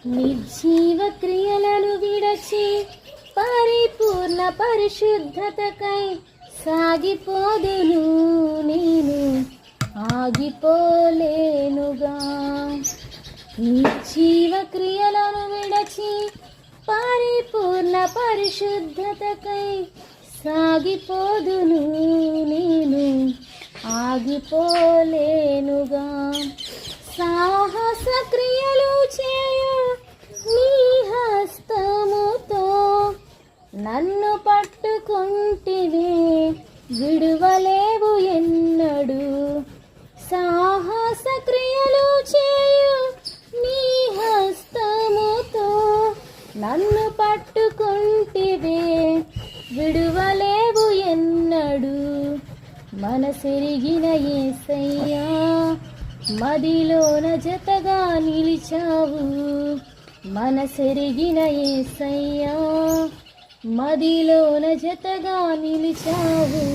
నిర్జీవ క్రియలను విడచి పరిపూర్ణ పరిశుద్ధతకై సాగిపోదును నేను ఆగిపోలేనుగా. నిర్జీవ క్రియలను విడచి పరిపూర్ణ పరిశుద్ధతకై సాగిపోదును నేను ఆగిపోలేనుగా. సాహస క్రియలు చేయు నీ హస్తముతో నన్ను పట్టుకుంటివే విడువలేవు ఎన్నడు. సాహస క్రియలు చేయు నీ హస్తముతో నన్ను పట్టుకుంటివే విడువలేవు ఎన్నడు. మనసెరిగిన యేసయ్యా మదిలోన జతగా నిలిచావు. మనసెరిగిన యేసయ్యా మదిలోన జతగా నిలిచావు.